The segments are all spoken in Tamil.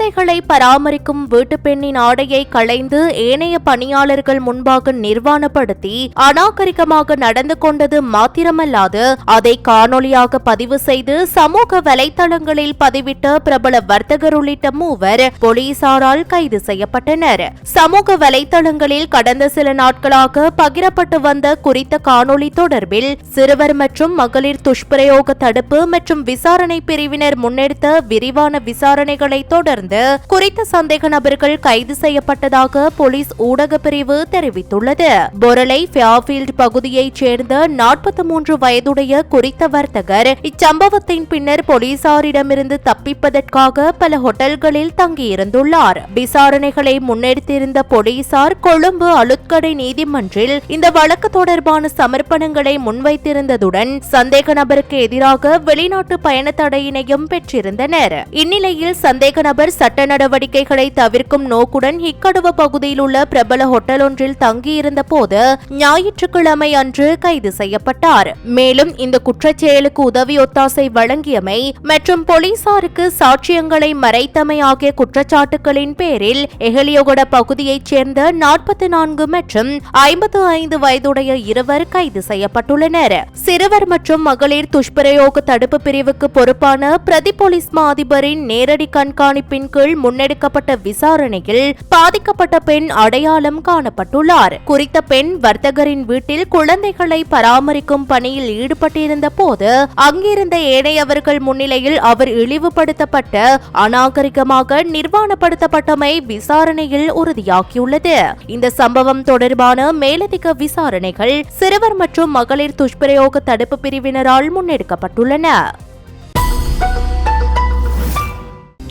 குழந்தைகளை பராமரிக்கும் வீட்டு பெண்ணின் ஆடையை களைந்து ஏனைய பணியாளர்கள் முன்பாக நிர்வாணப்படுத்தி அநாகரிகமாக நடந்து கொண்டது மாத்திரமல்லாது அதை காணொலியாக பதிவு செய்து சமூக வலைதளங்களில் பதிவிட்ட பிரபல வர்த்தகர் உள்ளிட்ட மூவர் போலீசாரால் கைது செய்யப்பட்டனர். சமூக வலைதளங்களில் கடந்த சில நாட்களாக பகிரப்பட்டு வந்த குறித்த காணொலி தொடர்பில் சிறுவர் மற்றும் மகளிர் துஷ்பிரயோக தடுப்பு மற்றும் விசாரணை பிரிவினர் முன்னெடுத்த விரிவான விசாரணைகளை தொடர்ந்து குறித்த சந்தேக நபர்கள் கைது செய்யப்பட்டதாக போலீஸ் ஊடக பிரிவு தெரிவித்துள்ளது. பொரலை ஃபேர்ஃபீல்ட் பகுதியைச் சேர்ந்த 43 வயதுடைய குறித்த வர்த்தகர் இச்சம்பவத்தின் பின்னர் போலீசாரிடமிருந்து தப்பிப்பதற்காக பல ஹோட்டல்களில் தங்கியிருந்துள்ளார். விசாரணைகளை முன்னெடுத்திருந்த போலீசார் கொழும்பு அலுத்கடை நீதிமன்றில் இந்த வழக்கு தொடர்பான சமர்ப்பணங்களை முன்வைத்திருந்ததுடன் சந்தேக நபருக்கு எதிராக வெளிநாட்டு பயண தடையினையும் பெற்றிருந்தனர். இந்நிலையில் சந்தேக நபர் சட்ட நடவடிக்கைகளை தவிர்க்கும் நோக்குடன் ஹிக்கடுவ பகுதியில் உள்ள பிரபல ஹோட்டல் ஒன்றில் தங்கியிருந்த போது ஞாயிற்றுக்கிழமை அன்று கைது செய்யப்பட்டார். மேலும் இந்த குற்றச்செயலுக்கு உதவி ஒத்தாசை வழங்கியமை மற்றும் போலீசாருக்கு சாட்சியங்களை மறைத்தமை ஆகிய குற்றச்சாட்டுகளின் பேரில் எஹலியோகட பகுதியைச் சேர்ந்த 44 மற்றும் 55 வயதுடைய இருவர் கைது செய்யப்பட்டுள்ளனர். சிறுவர் மற்றும் மகளிர் துஷ்பிரயோக தடுப்பு பிரிவுக்கு பொறுப்பான பிரதி போலீஸ் மா அதிபரின் நேரடி கண்காணிப்பின் கீழ் முன்னெடுக்கப்பட்ட விசாரணையில் பாதிக்கப்பட்ட பெண் அடையாளம் காணப்பட்டுள்ளார். குறித்த பெண் வர்த்தகரின் வீட்டில் குழந்தைகளை பராமரிக்கும் பணியில் ஈடுபட்டிருந்த போது அங்கிருந்த ஏனையவர்கள் முன்னிலையில் அவர் இழிவுபடுத்தப்பட்ட அநாகரிகமாக நிர்வாணப்படுத்தப்பட்டமை விசாரணையில் உறுதியாகியுள்ளது. இந்த சம்பவம் தொடர்பான மேலதிக விசாரணைகள் சிறுவர் மற்றும் மகளிர் துஷ்பிரயோக தடுப்பு பிரிவினரால் முன்னெடுக்கப்பட்டுள்ளன.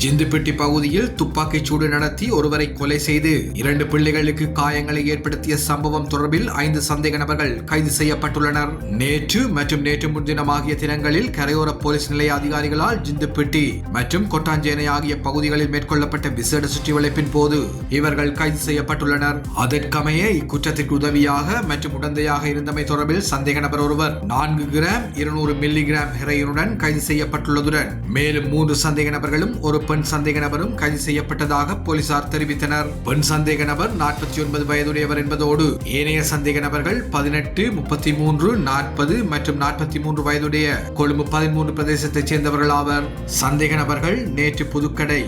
ஜிந்துப்பட்டி பகுதியில் துப்பாக்கிச் சூடு நடத்தி ஒருவரை கொலை செய்து 2 பிள்ளைகளுக்கு காயங்களை ஏற்படுத்திய சம்பவம் தொடர்பில் 5 சந்தேக நபர்கள் கைது செய்யப்பட்டுள்ளனர். நேற்று மற்றும் நேற்று முன்தினம் ஆகிய தினங்களில் கரையோர போலீஸ் நிலைய அதிகாரிகளால் ஜிந்துப்பட்டி மற்றும் கொட்டாஞ்சேனை ஆகிய பகுதிகளில் மேற்கொள்ளப்பட்ட விசேட சுற்றிவளைப்பின் போது இவர்கள் கைது செய்யப்பட்டுள்ளனர். அதற்கமைய இக்குற்றத்திற்கு உதவியாக மற்றும் உடந்தையாக இருந்தமை தொடர்பில் சந்தேக நபர் ஒருவர் 4 கிராம் 200 மில்லிகிராம் ஹெரோயினுடன் கைது செய்யப்பட்டுள்ளதுடன் மேலும் 3 சந்தேக நபர்களும் ஒரு பெண் சந்தேக நபரும் கைது செய்யப்பட்டதாக போலீசார் தெரிவித்தனர். பெண் சந்தேக நபர் 49 வயதுடையவர் என்பதோடு ஏனைய சந்தேக நபர்கள் 18, 33, 40 மற்றும் 43 வயதுடைய கொழும்பு 13 பிரதேசத்தைச் சேர்ந்தவர்கள் ஆவர். சந்தேக நபர்கள் நேற்று புதுக்கடை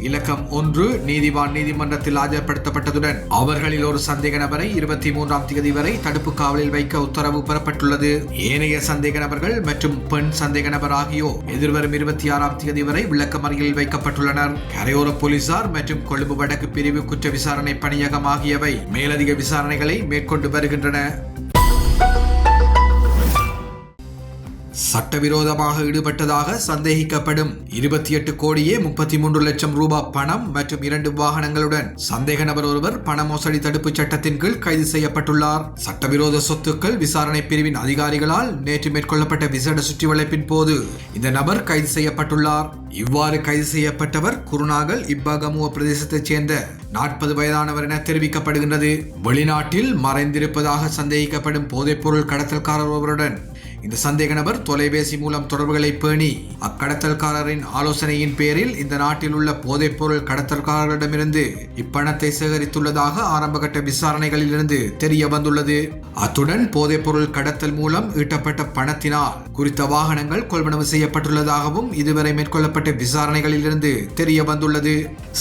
இலக்கம் 1 நீதிவான் நீதிமன்றத்தில் ஆஜர்படுத்தப்பட்டதுடன் அவர்களில் ஒரு சந்தேக நபரை 23ஆம் தேதி வரை தடுப்பு காவலில் வைக்க உத்தரவு பெறப்பட்டுள்ளது. ஏனைய சந்தேக நபர்கள் மற்றும் பெண் சந்தேக நபர் ஆகியோர் எதிர்வரும் 26ஆம் தேதி வரை விளக்கமறியலில் வைக்கப்பட்டுள்ளனர். கரையோர போலீசார் மற்றும் கொழும்பு வடக்கு பிரிவு குற்ற விசாரணை பணியகம் ஆகியவை மேலதிக விசாரணைகளை மேற்கொண்டு வருகின்றன. சட்டவிரோதமாக ஈடுபட்டதாக சந்தேகிக்கப்படும் 28 கோடியே 33 லட்சம் ரூபாய் பணம் மற்றும் 2 வாகனங்களுடன் சந்தேக நபர் ஒருவர் பண மோசடி தடுப்பு சட்டத்தின் கீழ் கைது செய்யப்பட்டுள்ளார். சட்டவிரோத சொத்துக்கள் விசாரணை பிரிவின் அதிகாரிகளால் நேற்று மேற்கொள்ளப்பட்ட விசேட சுற்றிவளைப்பின் போது இந்த நபர் கைது செய்யப்பட்டுள்ளார். இவ்வாறு கைது செய்யப்பட்டவர் குருநாகல் இப்பாகமுவ பிரதேசத்தைச் சேர்ந்த 40 வயதானவர் என தெரிவிக்கப்படுகின்றது. வெளிநாட்டில் மறைந்திருப்பதாக சந்தேகிக்கப்படும் போதைப்பொருள் கடத்தல்காரர் ஒருவருடன் இந்த சந்தேக நபர் தொலைபேசி மூலம் தொடர்புகளை பேணி அக்கடத்தல்காரரின் ஆலோசனையின் பேரில் இந்த நாட்டில் உள்ள போதைப்பொருள் கடத்தல்காரர்களிடமிருந்து இப்பணத்தை சேகரித்துள்ளதாக ஆரம்பகட்ட விசாரணைகளில் இருந்து தெரிய வந்துள்ளது. அத்துடன் போதைப்பொருள் கடத்தல் மூலம் ஈட்டப்பட்ட பணத்தினால் குறித்த வாகனங்கள் கொள்வனவு செய்யப்பட்டுள்ளதாகவும் இதுவரை மேற்கொள்ளப்பட்ட விசாரணைகளில் இருந்து தெரிய வந்துள்ளது.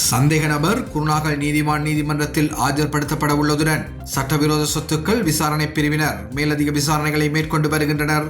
சந்தேக நபர் குருநாகல் நீதிவான் நீதிமன்றத்தில் ஆஜர்படுத்தப்பட உள்ளதுடன் சட்டவிரோத சொத்துக்கள் விசாரணை பிரிவினர் மேலதிக விசாரணைகளை மேற்கொண்டு வருகின்றனர்.